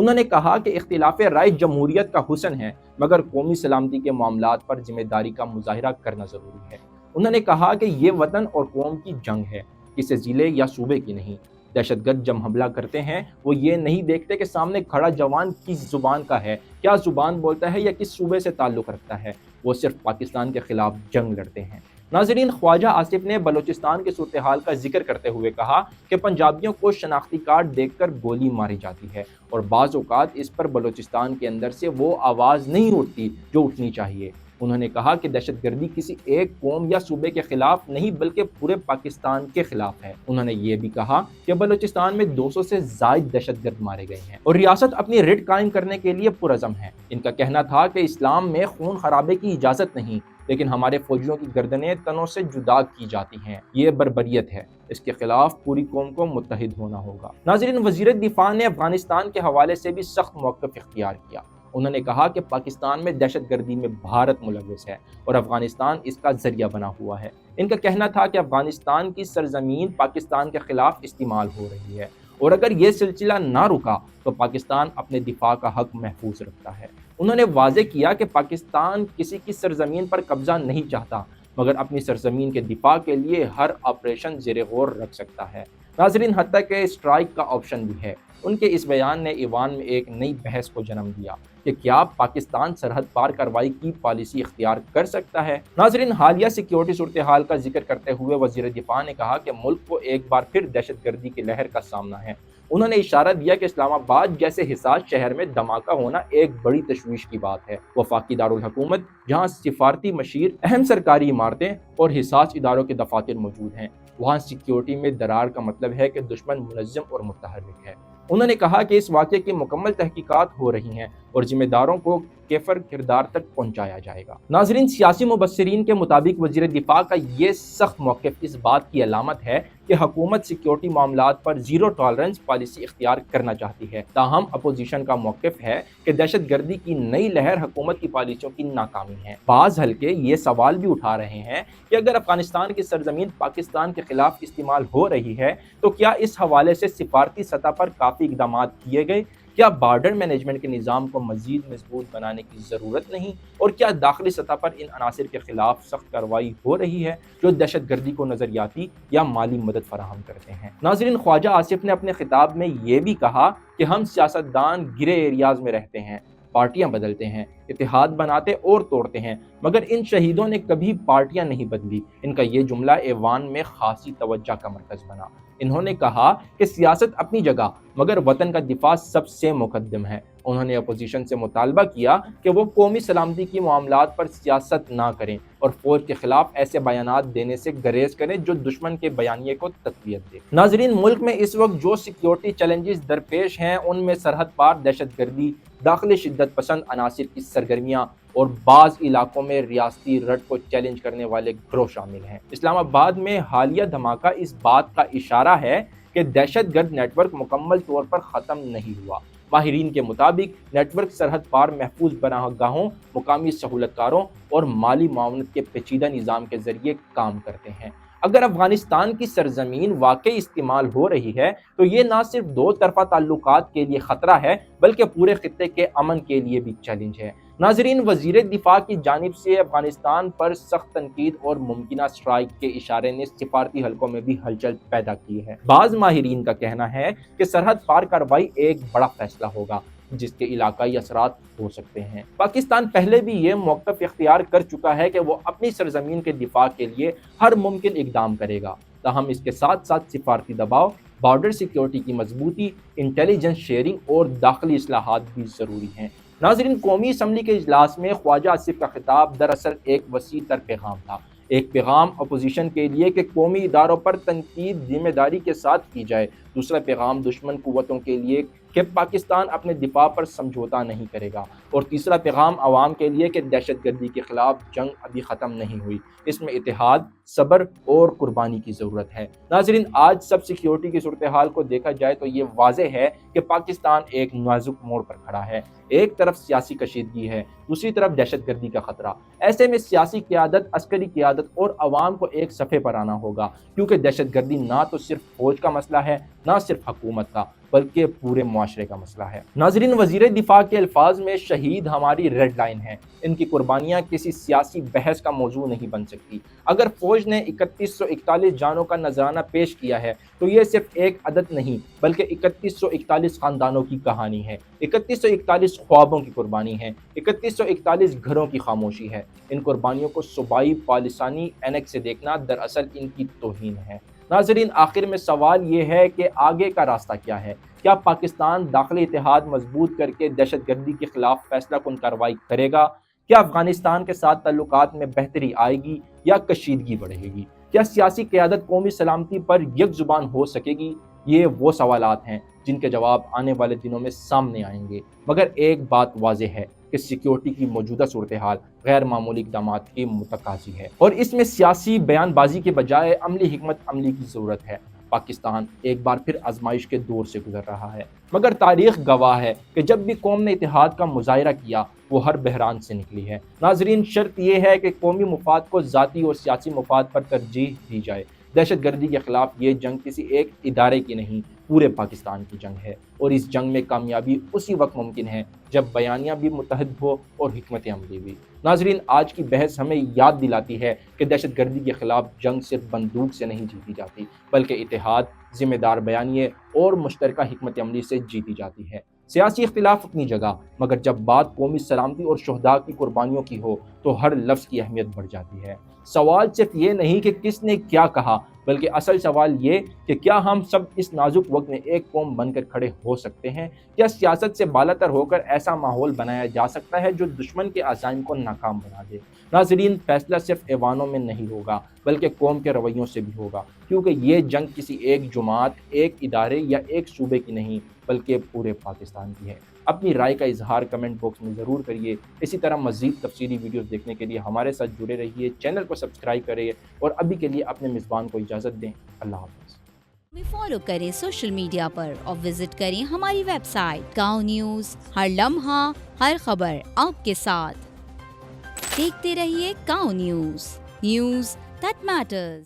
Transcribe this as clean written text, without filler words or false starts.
انہوں نے کہا کہ اختلاف رائے جمہوریت کا حسن ہے، مگر قومی سلامتی کے معاملات پر ذمہ داری کا مظاہرہ کرنا ضروری ہے۔ انہوں نے کہا کہ یہ وطن اور قوم کی جنگ ہے، کسی ضلع یا صوبے کی نہیں۔ دہشت گرد جب حملہ کرتے ہیں وہ یہ نہیں دیکھتے کہ سامنے کھڑا جوان کس زبان کا ہے، کیا زبان بولتا ہے یا کس صوبے سے تعلق رکھتا ہے، وہ صرف پاکستان کے خلاف جنگ لڑتے ہیں۔ ناظرین، خواجہ آصف نے بلوچستان کے صورتحال کا ذکر کرتے ہوئے کہا کہ پنجابیوں کو شناختی کارڈ دیکھ کر گولی ماری جاتی ہے اور بعض اوقات اس پر بلوچستان کے اندر سے وہ آواز نہیں اٹھتی جو اٹھنی چاہیے۔ انہوں نے کہا کہ دہشت گردی کسی ایک قوم یا صوبے کے خلاف نہیں بلکہ پورے پاکستان کے خلاف ہے۔ انہوں نے یہ بھی کہا کہ بلوچستان میں 200 سے زائد دہشت گرد مارے گئے ہیں اور ریاست اپنی رٹ قائم کرنے کے لیے پرعزم ہے۔ ان کا کہنا تھا کہ اسلام میں خون خرابے کی اجازت نہیں، لیکن ہمارے فوجیوں کی گردنیں تنوں سے جدا کی جاتی ہیں، یہ بربریت ہے، اس کے خلاف پوری قوم کو متحد ہونا ہوگا۔ ناظرین، وزیر دفاع نے افغانستان کے حوالے سے بھی سخت موقف اختیار کیا۔ انہوں نے کہا کہ پاکستان میں دہشت گردی میں بھارت ملوث ہے اور افغانستان اس کا ذریعہ بنا ہوا ہے۔ ان کا کہنا تھا کہ افغانستان کی سرزمین پاکستان کے خلاف استعمال ہو رہی ہے اور اگر یہ سلسلہ نہ رکا تو پاکستان اپنے دفاع کا حق محفوظ رکھتا ہے۔ انہوں نے واضح کیا کہ پاکستان کسی کی سرزمین پر قبضہ نہیں چاہتا، مگر اپنی سرزمین کے دفاع کے لیے ہر آپریشن زیر غور رکھ سکتا ہے۔ ناظرین، حتیٰ کہ اسٹرائک کا آپشن بھی ہے۔ ان کے اس بیان نے ایوان میں ایک نئی بحث کو جنم دیا کہ کیا پاکستان سرحد پار کارروائی کی پالیسی اختیار کر سکتا ہے۔ ناظرین، حالیہ سیکیورٹی صورتحال کا ذکر کرتے ہوئے وزیر دفاع نے کہا کہ ملک کو ایک بار پھر دہشت گردی کی لہر کا سامنا ہے۔ انہوں نے اشارہ دیا کہ اسلام آباد جیسے حساس شہر میں دھماکہ ہونا ایک بڑی تشویش کی بات ہے۔ وفاقی دارالحکومت، جہاں سفارتی مشیر، اہم سرکاری عمارتیں اور حساس اداروں کے دفاتر موجود ہیں، وہاں سیکیورٹی میں درار کا مطلب ہے کہ دشمن منظم اور متحرک ہے۔ انہوں نے کہا کہ اس واقعے کی مکمل تحقیقات ہو رہی ہیں اور ذمہ داروں کو کیفر کردار تک پہنچایا جائے گا۔ ناظرین، سیاسی مبصرین کے مطابق وزیر دفاع کا یہ سخت موقف اس بات کی علامت ہے کہ حکومت سیکیورٹی معاملات پر زیرو ٹالرنس پالیسی اختیار کرنا چاہتی ہے۔ تاہم اپوزیشن کا موقف ہے کہ دہشت گردی کی نئی لہر حکومت کی پالیسیوں کی ناکامی ہے۔ بعض حلقے یہ سوال بھی اٹھا رہے ہیں کہ اگر افغانستان کی سرزمین پاکستان کے خلاف استعمال ہو رہی ہے تو کیا اس حوالے سے سفارتی سطح پر کافی اقدامات کیے گئے؟ کیا بارڈر مینجمنٹ کے نظام کو مزید مضبوط بنانے کی ضرورت نہیں؟ اور کیا داخلی سطح پر ان عناصر کے خلاف سخت کارروائی ہو رہی ہے جو دہشت گردی کو نظریاتی یا مالی مدد فراہم کرتے ہیں؟ ناظرین، خواجہ آصف نے اپنے خطاب میں یہ بھی کہا کہ ہم سیاستدان گرے ایریاز میں رہتے ہیں، پارٹیاں بدلتے ہیں، اتحاد بناتے اور توڑتے ہیں، مگر ان شہیدوں نے کبھی پارٹیاں نہیں بدلی۔ ان کا یہ جملہ ایوان میں خاصی توجہ کا مرکز بنا۔ انہوں نے کہا کہ سیاست اپنی جگہ مگر وطن کا دفاع سب سے مقدم ہے۔ انہوں نے اپوزیشن سے مطالبہ کیا کہ وہ قومی سلامتی کی معاملات پر سیاست نہ کریں اور فوج کے خلاف ایسے بیانات دینے سے گریز کریں جو دشمن کے بیانیے کو تقویت دے۔ ناظرین، ملک میں اس وقت جو سیکیورٹی چیلنجز درپیش ہیں ان میں سرحد پار دہشت گردی، داخلی شدت پسند عناصر کی سرگرمیاں اور بعض علاقوں میں ریاستی رٹ کو چیلنج کرنے والے گروہ شامل ہیں۔ اسلام آباد میں حالیہ دھماکہ اس بات کا اشارہ ہے کہ دہشت گرد نیٹ ورک مکمل طور پر ختم نہیں ہوا۔ ماہرین کے مطابق نیٹ ورک سرحد پار محفوظ پناہ گاہوں، مقامی سہولت کاروں اور مالی معاونت کے پیچیدہ نظام کے ذریعے کام کرتے ہیں۔ اگر افغانستان کی سرزمین واقعی استعمال ہو رہی ہے تو یہ نہ صرف دو طرفہ تعلقات کے لیے خطرہ ہے بلکہ پورے خطے کے امن کے لیے بھی چیلنج ہے۔ ناظرین، وزیر دفاع کی جانب سے افغانستان پر سخت تنقید اور ممکنہ اسٹرائک کے اشارے نے سفارتی حلقوں میں بھی ہلچل پیدا کی ہے۔ بعض ماہرین کا کہنا ہے کہ سرحد پار کارروائی ایک بڑا فیصلہ ہوگا جس کے علاقائی اثرات ہو سکتے ہیں۔ پاکستان پہلے بھی یہ موقف اختیار کر چکا ہے کہ وہ اپنی سرزمین کے دفاع کے لیے ہر ممکن اقدام کرے گا، تاہم اس کے ساتھ ساتھ سفارتی دباؤ، بارڈر سیکیورٹی کی مضبوطی، انٹیلیجنس شیئرنگ اور داخلی اصلاحات بھی ضروری ہیں۔ ناظرین، قومی اسمبلی کے اجلاس میں خواجہ آصف کا خطاب دراصل ایک وسیع تر پیغام تھا۔ ایک پیغام اپوزیشن کے لیے کہ قومی اداروں پر تنقید ذمہ داری کے ساتھ کی جائے، دوسرا پیغام دشمن قوتوں کے لیے کہ پاکستان اپنے دفاع پر سمجھوتا نہیں کرے گا، اور تیسرا پیغام عوام کے لیے کہ دہشت گردی کے خلاف جنگ ابھی ختم نہیں ہوئی، اس میں اتحاد، صبر اور قربانی کی ضرورت ہے۔ ناظرین، آج سب سیکیورٹی کی صورتحال کو دیکھا جائے تو یہ واضح ہے کہ پاکستان ایک نازک موڑ پر کھڑا ہے۔ ایک طرف سیاسی کشیدگی ہے، دوسری طرف دہشت گردی کا خطرہ۔ ایسے میں سیاسی قیادت، عسکری قیادت اور عوام کو ایک صفحے پر آنا ہوگا، کیونکہ دہشت گردی نہ تو صرف فوج کا مسئلہ ہے، نہ صرف حکومت کا، بلکہ پورے معاشرے کا مسئلہ ہے۔ ناظرین، وزیر دفاع کے الفاظ میں شہید ہماری ریڈ لائن ہیں، ان کی قربانیاں کسی سیاسی بحث کا موضوع نہیں بن سکتی۔ اگر فوج نے 3141 جانوں کا نذرانہ پیش کیا ہے تو یہ صرف ایک عدد نہیں بلکہ 3141 خاندانوں کی کہانی ہے، 3141 خوابوں کی قربانی ہے، 3141 گھروں کی خاموشی ہے۔ ان قربانیوں کو صوبائی پالیسانی اینک سے دیکھنا دراصل ان کی توہین ہے۔ ناظرین، آخر میں سوال یہ ہے کہ آگے کا راستہ کیا ہے؟ کیا پاکستان داخلی اتحاد مضبوط کر کے دہشت گردی کے خلاف فیصلہ کن کارروائی کرے گا؟ کیا افغانستان کے ساتھ تعلقات میں بہتری آئے گی یا کشیدگی بڑھے گی؟ کیا سیاسی قیادت قومی سلامتی پر یک زبان ہو سکے گی؟ یہ وہ سوالات ہیں جن کے جواب آنے والے دنوں میں سامنے آئیں گے، مگر ایک بات واضح ہے کہ سیکیورٹی کی موجودہ صورتحال غیر معمولی اقدامات کی متقاضی ہے، اور اس میں سیاسی بیان بازی کے بجائے عملی حکمت عملی کی ضرورت ہے۔ پاکستان ایک بار پھر آزمائش کے دور سے گزر رہا ہے، مگر تاریخ گواہ ہے کہ جب بھی قوم نے اتحاد کا مظاہرہ کیا وہ ہر بحران سے نکلی ہے۔ ناظرین، شرط یہ ہے کہ قومی مفاد کو ذاتی اور سیاسی مفاد پر ترجیح دی جائے۔ دہشت گردی کے خلاف یہ جنگ کسی ایک ادارے کی نہیں، پورے پاکستان کی جنگ ہے، اور اس جنگ میں کامیابی اسی وقت ممکن ہے جب بیانیہ بھی متحد ہو اور حکمت عملی بھی۔ ناظرین، آج کی بحث ہمیں یاد دلاتی ہے کہ دہشت گردی کے خلاف جنگ صرف بندوق سے نہیں جیتی جاتی بلکہ اتحاد، ذمہ دار بیانیے اور مشترکہ حکمت عملی سے جیتی جاتی ہے۔ سیاسی اختلاف اپنی جگہ، مگر جب بات قومی سلامتی اور شہداء کی قربانیوں کی ہو تو ہر لفظ کی اہمیت بڑھ جاتی ہے۔ سوال صرف یہ نہیں کہ کس نے کیا کہا، بلکہ اصل سوال یہ کہ کیا ہم سب اس نازک وقت میں ایک قوم بن کر کھڑے ہو سکتے ہیں؟ کیا سیاست سے بالاتر ہو کر ایسا ماحول بنایا جا سکتا ہے جو دشمن کے عزائم کو ناکام بنا دے؟ ناظرین، فیصلہ صرف ایوانوں میں نہیں ہوگا بلکہ قوم کے رویوں سے بھی ہوگا، کیونکہ یہ جنگ کسی ایک جماعت، ایک ادارے یا ایک صوبے کی نہیں بلکہ پورے پاکستان کی ہے۔ اپنی رائے کا اظہار کمنٹ باکس میں ضرور کریے۔ اسی طرح مزید تفصیلی ویڈیوز دیکھنے کے لیے ہمارے ساتھ جڑے رہیے، چینل کو سبسکرائب کریں، اور ابھی کے لیے اپنے میزبان کو اجازت دیں۔ اللہ حافظ۔ ہمیں فالو کریں سوشل میڈیا پر اور وزٹ کریں ہماری ویب سائٹ گاؤں نیوز، ہر لمحہ ہر خبر آپ کے ساتھ۔ دیکھتے رہیے گاؤں نیوز، نیوز دیٹ میٹرز۔